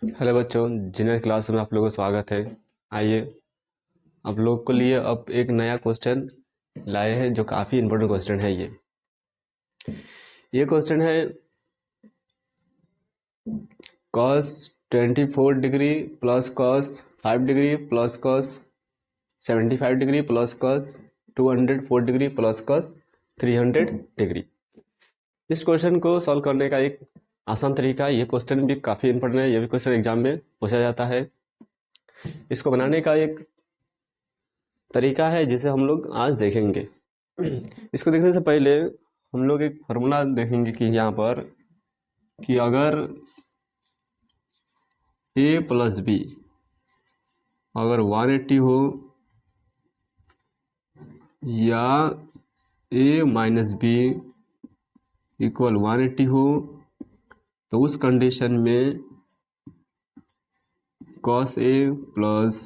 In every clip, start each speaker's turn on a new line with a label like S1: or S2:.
S1: Hello बच्चों, junior class में आप लोगों का स्वागत है। आइए, आप लोग के लिए अब एक नया क्वेश्चन लाए हैं जो काफ़ी इम्पोर्टेंट क्वेश्चन है। ये क्वेश्चन है cos 24 degree plus cos 5 degree plus cos 75 degree plus cos 204 degree plus cos 300 degree. इस क्वेश्चन को सॉल्व करने का एक आसान तरीका है। ये क्वेश्चन भी काफ़ी इम्पोर्टेंट है, ये भी क्वेश्चन एग्जाम में पूछा जाता है। इसको बनाने का एक तरीका है जिसे हम लोग आज देखेंगे। इसको देखने से पहले हम लोग एक फॉर्मूला देखेंगे कि यहाँ पर कि अगर a प्लस बी अगर 180 हो या a माइनस बी इक्वल 180 हो तो उस कंडीशन में cos a plus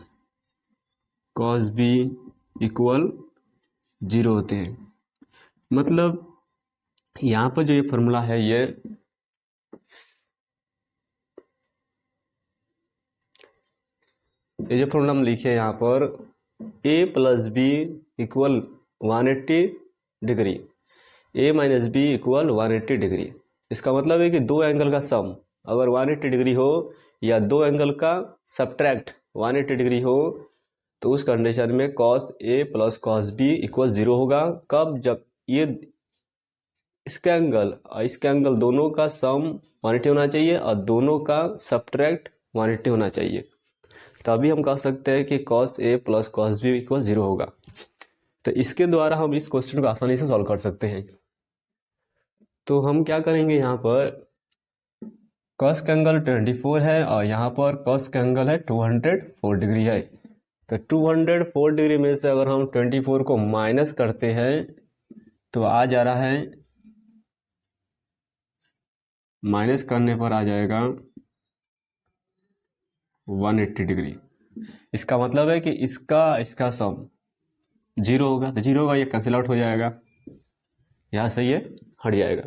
S1: cos b equal 0 होते हैं। मतलब यहाँ पर जो ये फॉर्मूला है ये जो फॉर्मूला हम लिखे हैं यहाँ पर a plus B equal 180 degree, a minus B equal 180 degree. इसका मतलब है कि दो एंगल का सम अगर 180 डिग्री हो या दो एंगल का सब्ट्रैक्ट 180 डिग्री हो तो उस कंडीशन में cos a plus cos b equal 0 होगा। कब? जब ये इसके एंगल दोनों का सम 180 होना चाहिए और दोनों का सब्ट्रैक्ट 180 होना चाहिए, तभी हम कह सकते हैं कि cos a plus cos b equal 0 होगा। तो इसके द्वारा हम इस क्वेश्चन को आसानी से सॉल्व कर सकते हैं। तो हम क्या करेंगे, यहाँ पर cos का एंगल 24 है और यहाँ पर cos का एंगल है 204 डिग्री है। तो 204 डिग्री में से अगर हम 24 को माइनस करते हैं तो आ जा रहा है, माइनस करने पर आ जाएगा 180 डिग्री। इसका मतलब है कि इसका सम 0 होगा, तो 0 होगा, ये कैंसिल आउट हो जाएगा, यहाँ से ये हट जाएगा।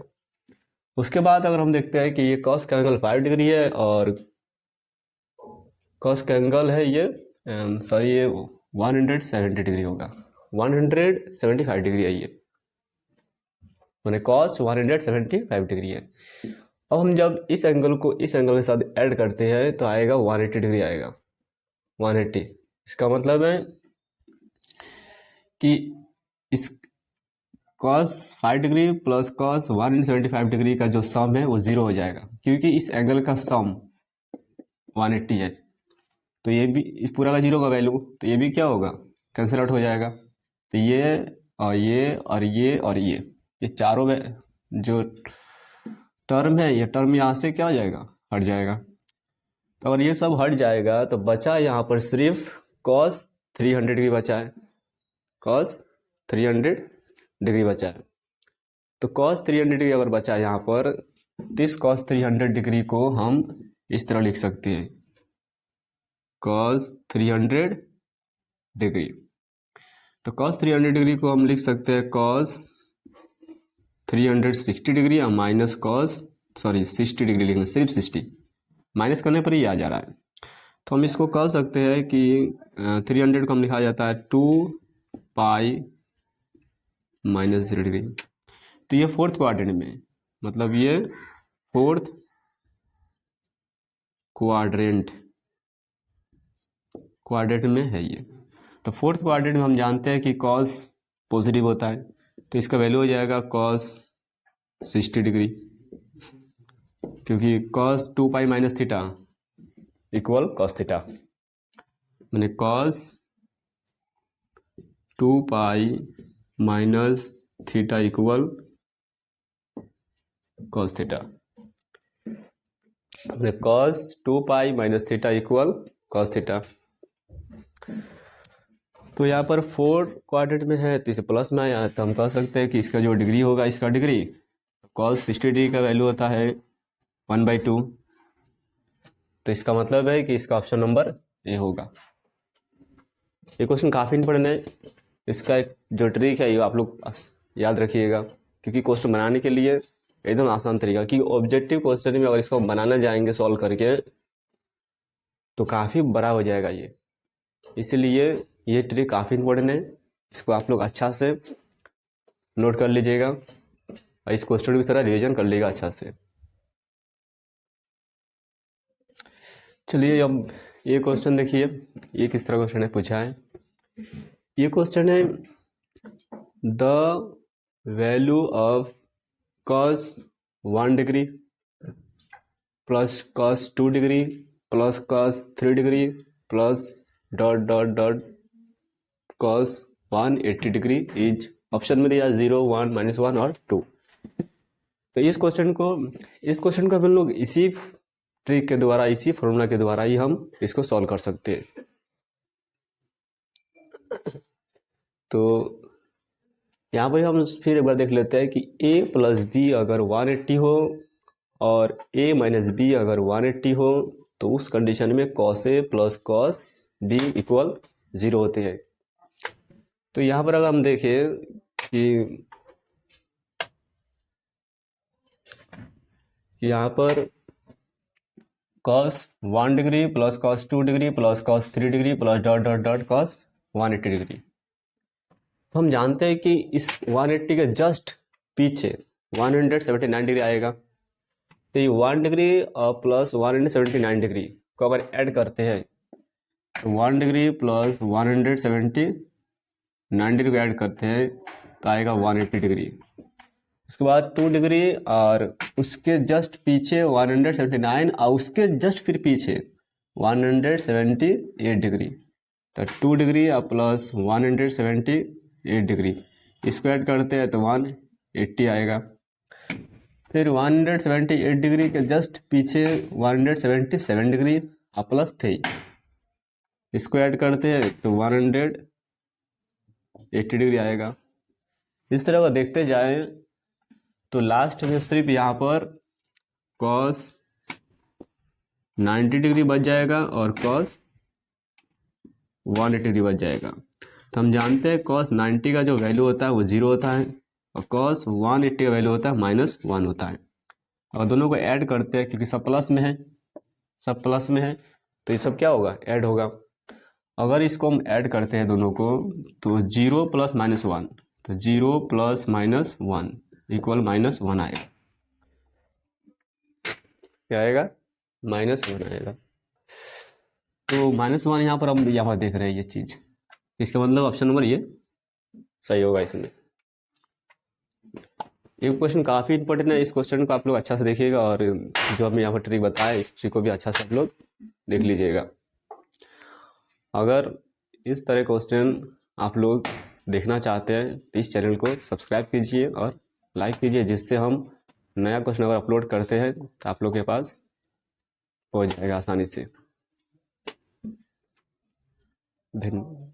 S1: उसके बाद अगर हम देखते हैं कि ये cos का एंगल 5 डिग्री है और cos का एंगल है ये ये 170 डिग्री होगा, 175 डिग्री है ये, मैंने cos 175 डिग्री है। अब हम जब इस एंगल को इस एंगल के साथ ऐड करते हैं तो आएगा 180 डिग्री आएगा, 180। इसका मतलब है कि इस cos 5 degree plus cos 175 degree का जो सम है वो 0 हो जाएगा, क्योंकि इस एंगल का सम 180 है। तो ये भी इस पूरा का 0 का वैल्यू, तो ये भी क्या होगा, कैंसिल आउट हो जाएगा। तो ये और ये और ये और ये चारों जो टर्म है, ये टर्म यहाँ से क्या हो जाएगा, हट जाएगा। तो अगर ये सब हट जाएगा तो बचा यहाँ पर सिर्फ cos 300 डिग्री बचा है, cos 300 डिग्री बचा है। तो cos 300 डिग्री अगर बचा है यहाँ पर, इस cos 300 डिग्री को हम इस तरह लिख सकते हैं, cos 300 डिग्री। तो cos 300 डिग्री को हम लिख सकते हैं cos 360 डिग्री और माइनस cos 60 डिग्री लिखेंगे, सिर्फ 60, माइनस करने पर ही आ जा रहा है। तो हम इसको कह सकते हैं कि 300 को हम लिखा जाता है 2 पाई माइनस 0 डिग्री। तो ये फोर्थ क्वाड्रेंट में, मतलब ये फोर्थ क्वाड्रेंट में है ये। तो फोर्थ क्वाड्रेंट में हम जानते हैं कि cos पॉजिटिव होता है, तो इसका वैल्यू हो जाएगा cos 60 डिग्री, क्योंकि cos 2 pi minus theta equal cos theta, मैंने cos 2 pi minus theta equal cos theta, मैंने cos 2 pi minus theta equal cos theta. तो यहाँ पर फोर्थ क्वाड्रेंट में है तो इसे प्लस में आया, तो हम कह सकते हैं कि इसका जो डिग्री होगा, इसका डिग्री cos 60 डिग्री का वैल्यू होता है 1/2। तो इसका मतलब है कि इसका ऑप्शन नंबर ए होगा। ये क्वेश्चन काफ़ी इंपॉर्टेंट है, इसका एक जो ट्रिक है ये आप लोग याद रखिएगा, क्योंकि क्वेश्चन बनाने के लिए एकदम आसान तरीका, कि ऑब्जेक्टिव क्वेश्चन में अगर इसको बनाना जाएंगे सॉल्व करके तो काफ़ी बड़ा हो जाएगा ये। इसलिए ये ट्रिक काफ़ी इंपॉर्टेंट है, इसको आप लोग अच्छा से नोट कर लीजिएगा और इस क्वेश्चन की तरह रिवीजन कर लीजिएगा अच्छा से। चलिए अब ये क्वेश्चन देखिए, ये किस तरह क्वेश्चन है पूछा है। ये क्वेश्चन है the value of cos 1 degree plus cos 2 degree plus cos 3 degree plus dot dot dot cos 180 degree is option में दिया 0, 1, -1 और 2। तो इस क्वेश्चन को हम लोग इसी ट्रिक के द्वारा, इसी फॉर्मूला के द्वारा ही हम इसको सॉल्व कर सकते हैं। तो यहाँ पर हम फिर एक बार देख लेते हैं कि a प्लस बी अगर 180 हो और a माइनस बी अगर 180 हो तो उस कंडीशन में cos a plus cos b equal 0 होते हैं। तो यहाँ पर अगर हम देखें कि यहाँ पर cos 1 degree plus cos 2 degree plus cos 3 degree plus dot dot dot cos 180 degree. तो हम जानते हैं कि इस 180 के जस्ट पीछे 179 डिग्री आएगा। तो ये 1 डिग्री और प्लस 179 डिग्री को अगर ऐड करते हैं तो 1 डिग्री प्लस 179 डिग्री को ऐड करते हैं तो आएगा 180 डिग्री। उसके बाद 2 डिग्री और उसके जस्ट पीछे 179 और उसके जस्ट फिर पीछे 178 डिग्री। तो 2 डिग्री और प्लस 178 डिग्री इसको ऐड करते हैं तो 180 आएगा। फिर 178 डिग्री के जस्ट पीछे 177 डिग्री और प्लस 3 इसको ऐड करते हैं तो 180 डिग्री आएगा। इस तरह का देखते जाएं तो लास्ट में सिर्फ यहाँ पर cos 90 डिग्री बच जाएगा और cos 180 डिग्री बच जाएगा। तो हम जानते हैं cos 90 का जो वैल्यू होता है वो 0 होता है और cos 180 का वैल्यू होता है -1 होता है। और दोनों को ऐड करते हैं क्योंकि सब प्लस में है, सब प्लस में है तो ये सब क्या होगा, ऐड होगा। अगर इसको हम ऐड करते हैं दोनों को तो 0 प्लस -1, तो 0 प्लस -1 इक्वल -1 आएगा। क्या आएगा, -1 आएगा। तो -1 यहाँ पर हम यहाँ पर देख रहे हैं ये चीज़, इसका मतलब ऑप्शन नंबर ये सही होगा इसमें। ये क्वेश्चन काफ़ी इंपॉर्टेंट है, इस क्वेश्चन को आप लोग अच्छा से देखिएगा और जो हमने यहाँ पर ट्रिक बताया इस ट्रिक को भी अच्छा से आप लोग देख लीजिएगा। अगर इस तरह क्वेश्चन आप लोग देखना चाहते हैं तो इस चैनल को सब्सक्राइब कीजिए और लाइक कीजिए, जिससे हम नया क्वेश्चन अगर अपलोड करते हैं तो आप लोग के पास पहुंच जाएगा आसानी से। धन्यवाद।